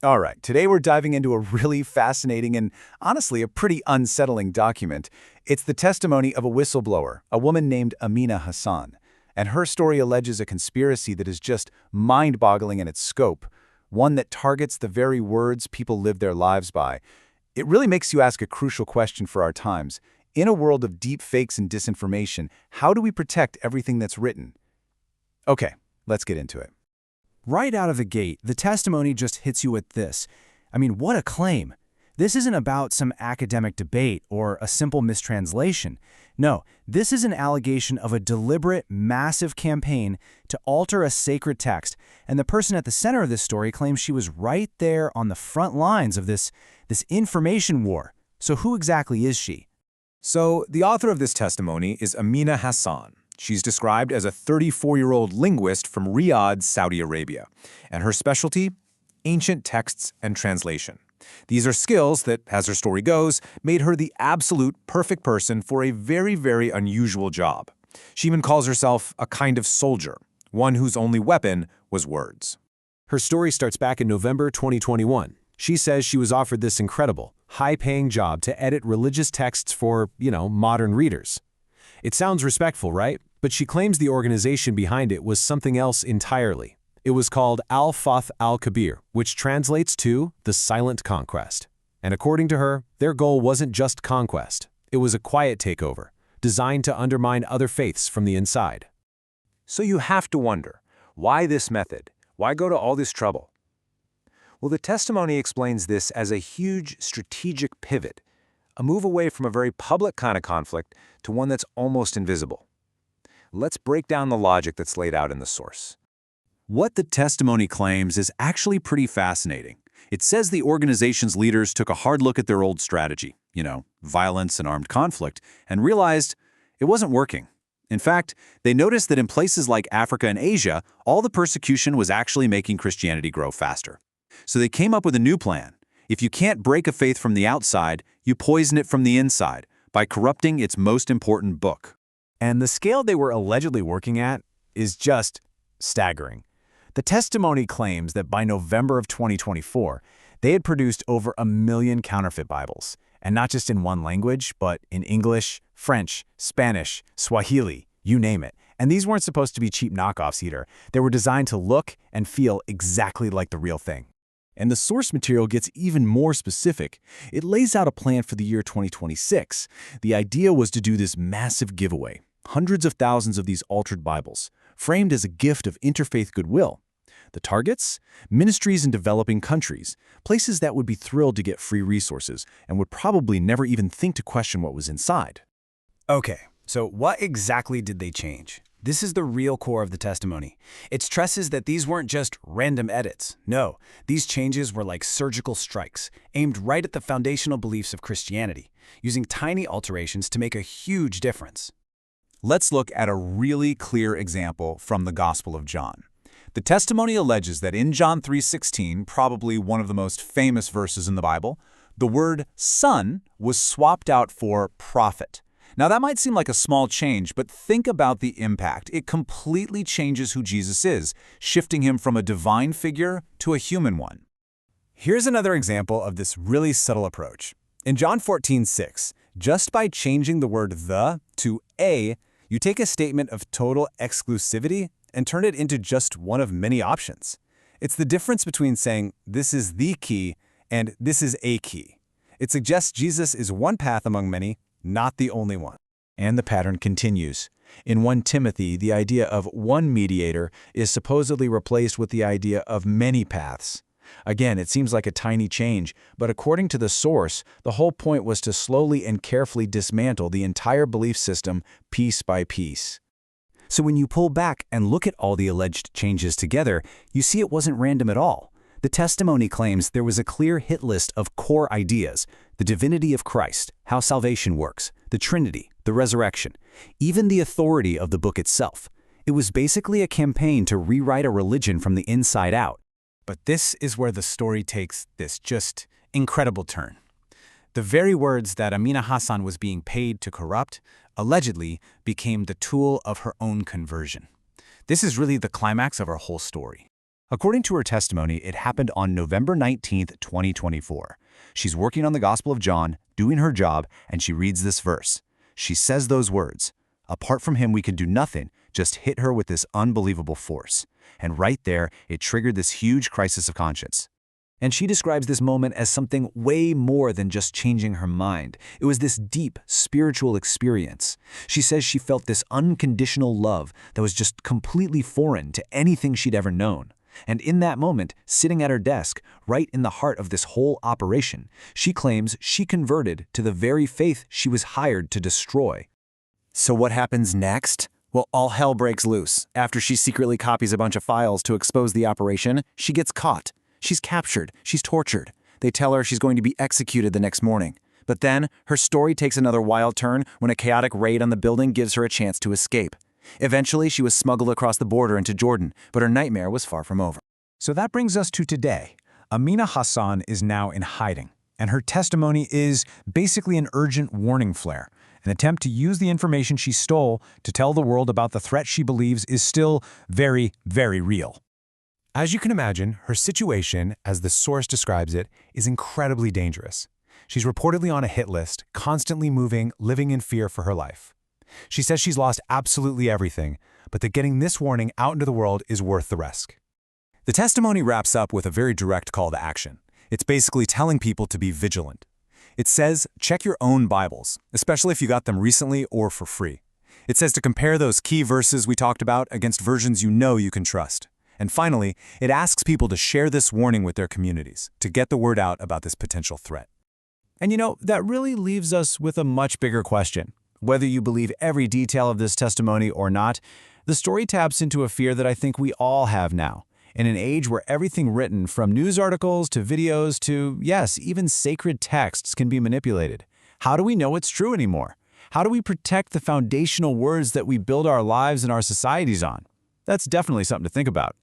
All right, today we're diving into a really fascinating and honestly a pretty unsettling document. It's the testimony of a whistleblower, a woman named Amina Hassan. And her story alleges a conspiracy that is just mind-boggling in its scope, one that targets the very words people live their lives by. It really makes you ask a crucial question for our times. In a world of deep fakes and disinformation, how do we protect everything that's written? Okay, let's get into it. Right out of the gate, the testimony just hits you with this. I mean, what a claim. This isn't about some academic debate or a simple mistranslation. No, this is an allegation of a deliberate, massive campaign to alter a sacred text, and the person at the center of this story claims she was right there on the front lines of this information war. So who exactly is she? So, the author of this testimony is Amina Hassan. She's described as a 34-year-old linguist from Riyadh, Saudi Arabia, and her specialty? Ancient texts and translation. These are skills that, as her story goes, made her the absolute perfect person for a very, very unusual job. She even calls herself a kind of soldier, one whose only weapon was words. Her story starts back in November 2021. She says she was offered this incredible, high-paying job to edit religious texts for, modern readers. It sounds respectful, right? But she claims the organization behind it was something else entirely. It was called Al-Fath al-Kabir, which translates to the Silent Conquest. And according to her, their goal wasn't just conquest. It was a quiet takeover, designed to undermine other faiths from the inside. So you have to wonder, why this method? Why go to all this trouble? Well, the testimony explains this as a huge strategic pivot, a move away from a very public kind of conflict to one that's almost invisible. Let's break down the logic that's laid out in the source. What the testimony claims is actually pretty fascinating. It says the organization's leaders took a hard look at their old strategy, violence and armed conflict, and realized it wasn't working. In fact, they noticed that in places like Africa and Asia, all the persecution was actually making Christianity grow faster. So they came up with a new plan. If you can't break a faith from the outside, you poison it from the inside by corrupting its most important book. And the scale they were allegedly working at is just staggering. The testimony claims that by November of 2024, they had produced over 1 million counterfeit Bibles, and not just in one language, but in English, French, Spanish, Swahili, you name it. And these weren't supposed to be cheap knockoffs either. They were designed to look and feel exactly like the real thing. And the source material gets even more specific. It lays out a plan for the year 2026. The idea was to do this massive giveaway. Hundreds of thousands of these altered Bibles, framed as a gift of interfaith goodwill. The targets? Ministries in developing countries, places that would be thrilled to get free resources and would probably never even think to question what was inside. Okay, so what exactly did they change? This is the real core of the testimony. It stresses that these weren't just random edits. No, these changes were like surgical strikes, aimed right at the foundational beliefs of Christianity, using tiny alterations to make a huge difference. Let's look at a really clear example from the Gospel of John. The testimony alleges that in John 3:16, probably one of the most famous verses in the Bible, the word son was swapped out for prophet. Now that might seem like a small change, but think about the impact. It completely changes who Jesus is, shifting him from a divine figure to a human one. Here's another example of this really subtle approach. In John 14:6, just by changing the word the to a, you take a statement of total exclusivity and turn it into just one of many options. It's the difference between saying this is the key and this is a key. It suggests Jesus is one path among many, not the only one. And the pattern continues. In 1 Timothy, the idea of one mediator is supposedly replaced with the idea of many paths. Again, it seems like a tiny change, but according to the source, the whole point was to slowly and carefully dismantle the entire belief system piece by piece. So when you pull back and look at all the alleged changes together, you see it wasn't random at all. The testimony claims there was a clear hit list of core ideas: the divinity of Christ, how salvation works, the Trinity, the resurrection, even the authority of the book itself. It was basically a campaign to rewrite a religion from the inside out. But this is where the story takes this just incredible turn. The very words that Amina Hassan was being paid to corrupt allegedly became the tool of her own conversion. This is really the climax of our whole story. According to her testimony, it happened on November 19th, 2024. She's working on the Gospel of John, doing her job, and she reads this verse. She says those words, "Apart from him, we could do nothing," just hit her with this unbelievable force. And right there, it triggered this huge crisis of conscience. And she describes this moment as something way more than just changing her mind. It was this deep, spiritual experience. She says she felt this unconditional love that was just completely foreign to anything she'd ever known. And in that moment, sitting at her desk, right in the heart of this whole operation, she claims she converted to the very faith she was hired to destroy. So what happens next? Well, all hell breaks loose. After she secretly copies a bunch of files to expose the operation, she gets caught. She's captured. She's tortured. They tell her she's going to be executed the next morning. But then, her story takes another wild turn when a chaotic raid on the building gives her a chance to escape. Eventually, she was smuggled across the border into Jordan, but her nightmare was far from over. So that brings us to today. Amina Hassan is now in hiding, and her testimony is basically an urgent warning flare, an attempt to use the information she stole to tell the world about the threat she believes is still very, very real. As you can imagine, her situation, as the source describes it, is incredibly dangerous. She's reportedly on a hit list, constantly moving, living in fear for her life. She says she's lost absolutely everything, but that getting this warning out into the world is worth the risk. The testimony wraps up with a very direct call to action. It's basically telling people to be vigilant. It says, check your own Bibles, especially if you got them recently or for free. It says to compare those key verses we talked about against versions you know you can trust. And finally, it asks people to share this warning with their communities, to get the word out about this potential threat. And that really leaves us with a much bigger question. Whether you believe every detail of this testimony or not, the story taps into a fear that I think we all have now. In an age where everything written, from news articles to videos to, yes, even sacred texts can be manipulated. How do we know it's true anymore? How do we protect the foundational words that we build our lives and our societies on? That's definitely something to think about.